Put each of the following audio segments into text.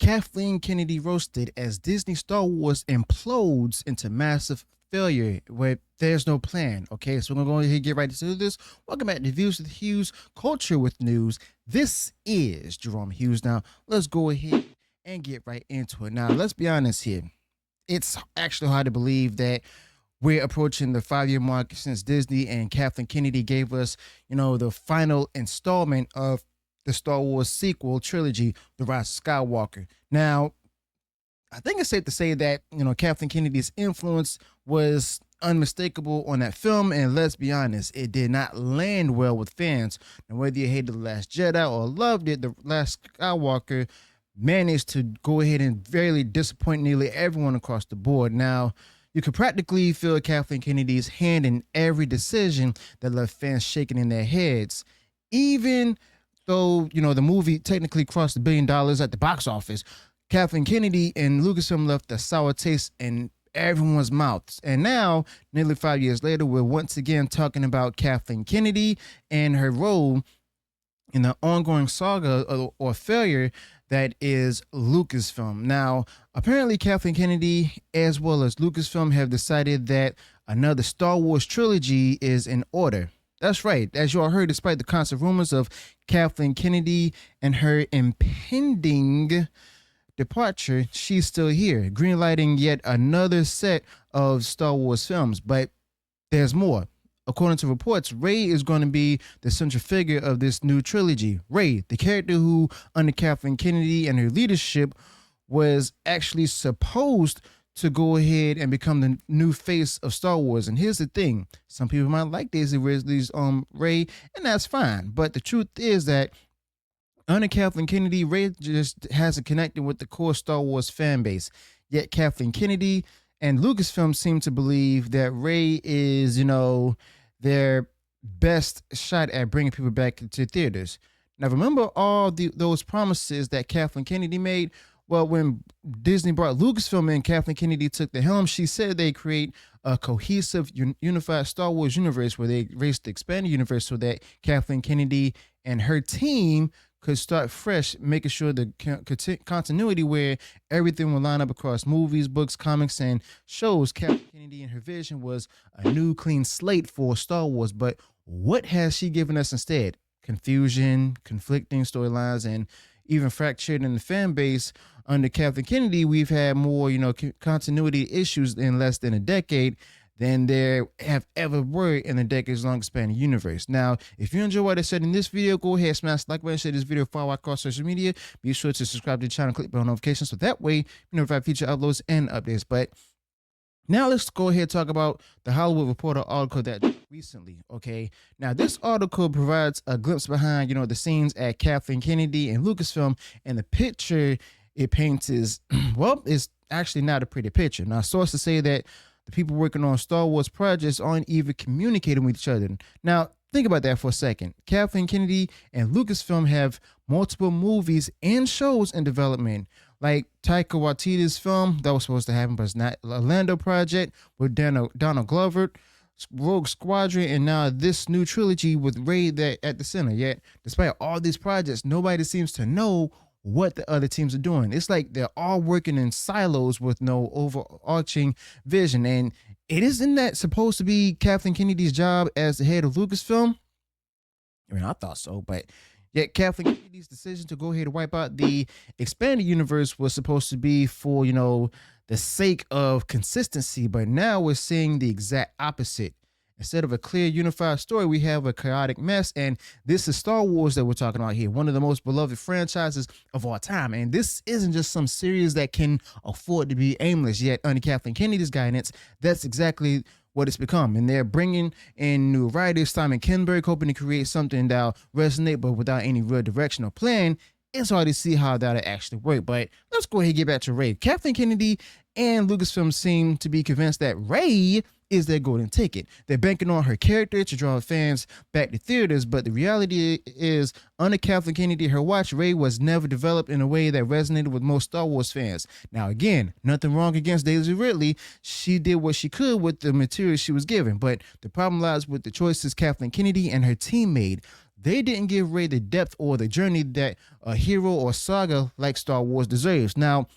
Kathleen Kennedy roasted as Disney Star Wars implodes into massive failure where there's no plan. Okay, so we're going to go ahead and get right into this. Welcome back to Views with Hughes, Culture with News. This is Jerome Hughes. Now, let's go ahead and get right into it. Now, let's be honest here. It's actually hard to believe that we're approaching the 5-year mark since Disney and Kathleen Kennedy gave us, the final installment of the Star Wars sequel trilogy, The Rise of Skywalker. Now, I think it's safe to say that, Kathleen Kennedy's influence was unmistakable on that film, and let's be honest, it did not land well with fans. And whether you hated The Last Jedi or loved it, The Last Skywalker managed to go ahead and very disappoint nearly everyone across the board. Now, you could practically feel Kathleen Kennedy's hand in every decision that left fans shaking in their heads. Even though, the movie technically crossed $1 billion at the box office, Kathleen Kennedy and Lucasfilm left a sour taste in everyone's mouths. And now, nearly 5 years later, we're once again talking about Kathleen Kennedy and her role in the ongoing saga or failure that is Lucasfilm. Now, apparently Kathleen Kennedy as well as Lucasfilm have decided that another Star Wars trilogy is in order. That's right. As you all heard, despite the constant rumors of Kathleen Kennedy and her impending departure, she's still here, greenlighting yet another set of Star Wars films. But there's more. According to reports, Rey is going to be the central figure of this new trilogy. Rey, the character who, under Kathleen Kennedy and her leadership, was actually supposed to go ahead and become the new face of Star Wars. And here's the thing. Some people might like Daisy Ridley's Rey, and that's fine. But the truth is that under Kathleen Kennedy, Rey just hasn't connected with the core Star Wars fan base. Yet Kathleen Kennedy and Lucasfilm seem to believe that Rey is, their best shot at bringing people back to theaters. Now, remember all those promises that Kathleen Kennedy made? Well, when Disney brought Lucasfilm in, Kathleen Kennedy took the helm. She said they create a cohesive, unified Star Wars universe where they race the expanded universe so that Kathleen Kennedy and her team could start fresh, making sure the continuity where everything will line up across movies, books, comics, and shows. Kathleen Kennedy and her vision was a new, clean slate for Star Wars. But what has she given us instead? Confusion, conflicting storylines, and even fractured in the fan base. Under Kathleen Kennedy, we've had more, continuity issues in less than a decade than there have ever were in the decades-long expanded universe. Now, if you enjoy what I said in this video, go ahead, smash the like button, share this video, follow across social media. Be sure to subscribe to the channel, click bell notifications, so that way you notify future uploads and updates. But now let's go ahead and talk about the Hollywood Reporter article that recently, okay? Now, this article provides a glimpse behind, the scenes at Kathleen Kennedy and Lucasfilm, and the picture it paints is, well, it's actually not a pretty picture. Now, sources say that the people working on Star Wars projects aren't even communicating with each other. Now, think about that for a second. Kathleen Kennedy and Lucasfilm have multiple movies and shows in development, like Taika Waititi's film that was supposed to happen, but it's not. Orlando Project with Donald Glover, Rogue Squadron, and now this new trilogy with Rey at the center. Yet, despite all these projects, nobody seems to know what the other teams are doing. It's like they're all working in silos with no overarching vision. And it isn't that supposed to be Kathleen Kennedy's job as the head of Lucasfilm? I mean, I thought so, but yet Kathleen Kennedy's decision to go ahead and wipe out the expanded universe was supposed to be for, the sake of consistency. But now we're seeing the exact opposite. Instead of a clear, unified story, we have a chaotic mess. And this is Star Wars that we're talking about here, one of the most beloved franchises of all time. And this isn't just some series that can afford to be aimless. Yet, under Kathleen Kennedy's guidance, that's exactly what it's become. And they're bringing in new writers, Simon Kinberg, hoping to create something that'll resonate, but without any real direction or plan. It's hard to see how that'll actually work. But let's go ahead and get back to Rey. Kathleen Kennedy and Lucasfilm seem to be convinced that Rey is their golden ticket. They're banking on her character to draw fans back to theaters, but the reality is, under Kathleen Kennedy, her watch, Rey was never developed in a way that resonated with most Star Wars fans. Now, again, nothing wrong against Daisy Ridley. She did what she could with the material she was given, but the problem lies with the choices Kathleen Kennedy and her team made. they didn't give Rey the depth or the journey that a hero or saga like Star Wars deserves. Now,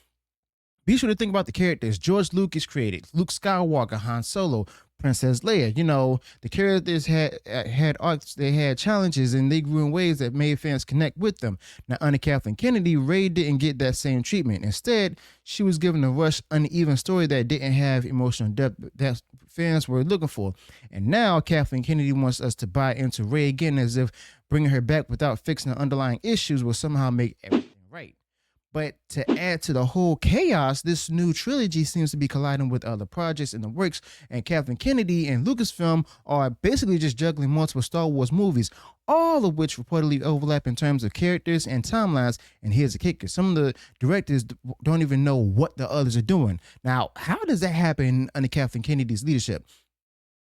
be sure to think about the characters George Lucas created: Luke Skywalker, Han Solo, Princess Leia. The characters had arcs, they had challenges, and they grew in ways that made fans connect with them. Now, under Kathleen Kennedy, Rey didn't get that same treatment. Instead, she was given a rushed, uneven story that didn't have emotional depth that fans were looking for. And now, Kathleen Kennedy wants us to buy into Rey again, as if bringing her back without fixing the underlying issues will somehow make everything right. But to add to the whole chaos, this new trilogy seems to be colliding with other projects in the works, and Kathleen Kennedy and Lucasfilm are basically just juggling multiple Star Wars movies, all of which reportedly overlap in terms of characters and timelines. And here's the kicker: some of the directors don't even know what the others are doing. Now, how does that happen under Kathleen Kennedy's leadership?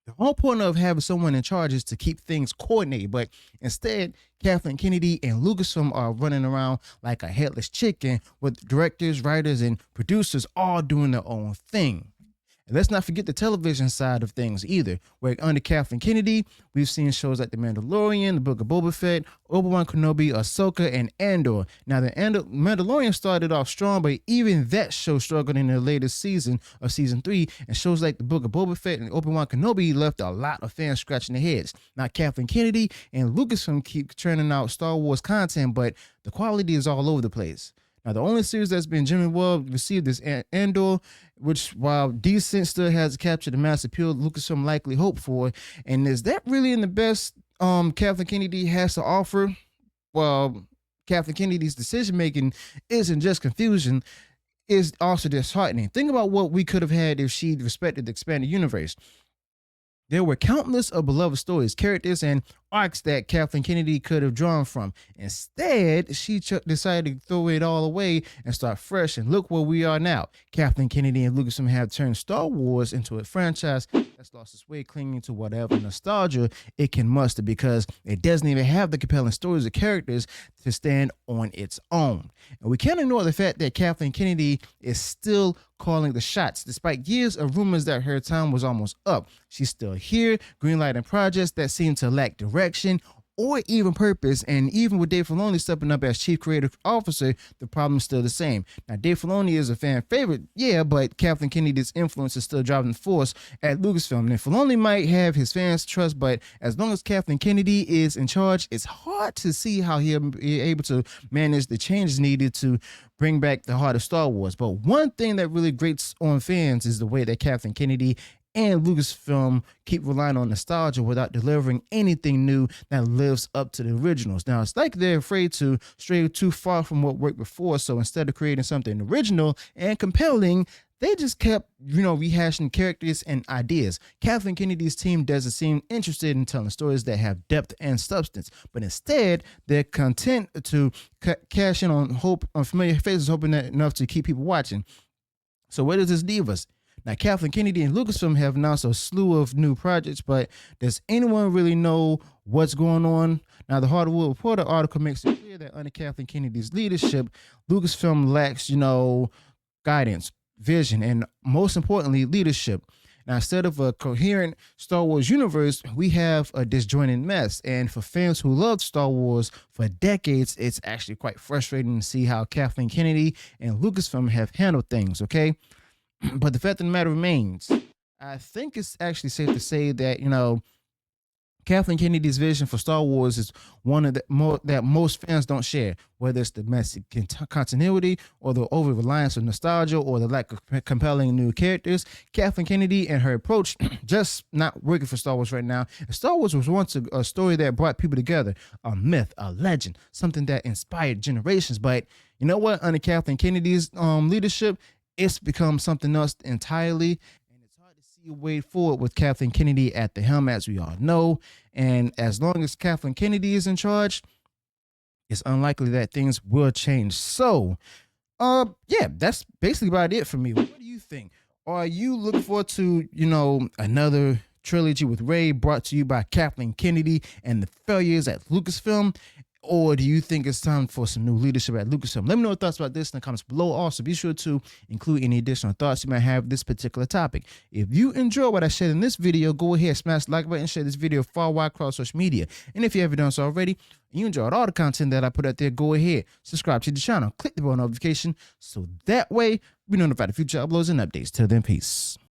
The whole point of having someone in charge is to keep things coordinated, but instead, Kathleen Kennedy and Lucasfilm are running around like a headless chicken, with directors, writers, and producers all doing their own thing. And let's not forget the television side of things either, where under Kathleen Kennedy, we've seen shows like The Mandalorian, The Book of Boba Fett, Obi-Wan Kenobi, Ahsoka, and Andor. Now, the Mandalorian started off strong, but even that show struggled in the latest season of season 3, and shows like The Book of Boba Fett and Obi-Wan Kenobi left a lot of fans scratching their heads. Now, Kathleen Kennedy and Lucasfilm keep churning out Star Wars content, but the quality is all over the place. Now, the only series that's been generally well received is Andor, which, while decent, still has captured the mass appeal Lucasfilm likely hoped for. And is that really in the best Kathleen Kennedy has to offer? Well, Kathleen Kennedy's decision-making isn't just confusion, it's also disheartening. Think about what we could have had if she'd respected the expanded universe. There were countless of beloved stories, characters, and arcs that Kathleen Kennedy could have drawn from. Instead, she decided to throw it all away and start fresh, and look where we are now. Kathleen Kennedy and Lucasfilm have turned Star Wars into a franchise that's lost its way, clinging to whatever nostalgia it can muster, because it doesn't even have the compelling stories or characters to stand on its own. And we can't ignore the fact that Kathleen Kennedy is still calling the shots. Despite years of rumors that her time was almost up, she's still here, greenlighting projects that seem to lack direction or even purpose. And even with Dave Filoni stepping up as chief creative officer, the problem's still the same. Now, Dave Filoni is a fan favorite, yeah, but Kathleen Kennedy's influence is still driving the force at Lucasfilm. And Filoni might have his fans' trust, but as long as Kathleen Kennedy is in charge, it's hard to see how he'll be able to manage the changes needed to bring back the heart of Star Wars. But one thing that really grates on fans is the way that Kathleen Kennedy and Lucasfilm keep relying on nostalgia without delivering anything new that lives up to the originals. Now, it's like they're afraid to stray too far from what worked before, so instead of creating something original and compelling, they just kept, rehashing characters and ideas. Kathleen Kennedy's team doesn't seem interested in telling stories that have depth and substance, but instead, they're content to cash in on familiar faces, hoping that enough to keep people watching. So where does this leave us? Now, Kathleen Kennedy and Lucasfilm have announced a slew of new projects, but does anyone really know what's going on? Now, the Hollywood Reporter article makes it clear that under Kathleen Kennedy's leadership, Lucasfilm lacks, guidance, vision, and most importantly, leadership. Now, instead of a coherent Star Wars universe, we have a disjointed mess. And for fans who loved Star Wars for decades, it's actually quite frustrating to see how Kathleen Kennedy and Lucasfilm have handled things, okay? But the fact of the matter remains, I think it's actually safe to say that, Kathleen Kennedy's vision for Star Wars is one of the that most fans don't share, whether it's the messy continuity or the over-reliance on nostalgia or the lack of compelling new characters. Kathleen Kennedy and her approach just not working for Star Wars right now. Star Wars was once a story that brought people together, a myth, a legend, something that inspired generations. But you know what? Under Kathleen Kennedy's leadership, it's become something else entirely, and it's hard to see a way forward with Kathleen Kennedy at the helm, as we all know. And as long as Kathleen Kennedy is in charge, it's unlikely that things will change. So, yeah, that's basically about it for me. What do you think? Are you looking forward to, another trilogy with Rey brought to you by Kathleen Kennedy and the failures at Lucasfilm? Or do you think it's time for some new leadership at Lucasfilm? Let me know your thoughts about this in the comments below. Also, be sure to include any additional thoughts you might have with this particular topic. If you enjoy what I shared in this video, go ahead, smash the like button, share this video far wide across social media. And if you haven't done so already, and you enjoyed all the content that I put out there, go ahead, subscribe to the channel, click the bell notification, so that way we notify the future uploads and updates. Till then, peace.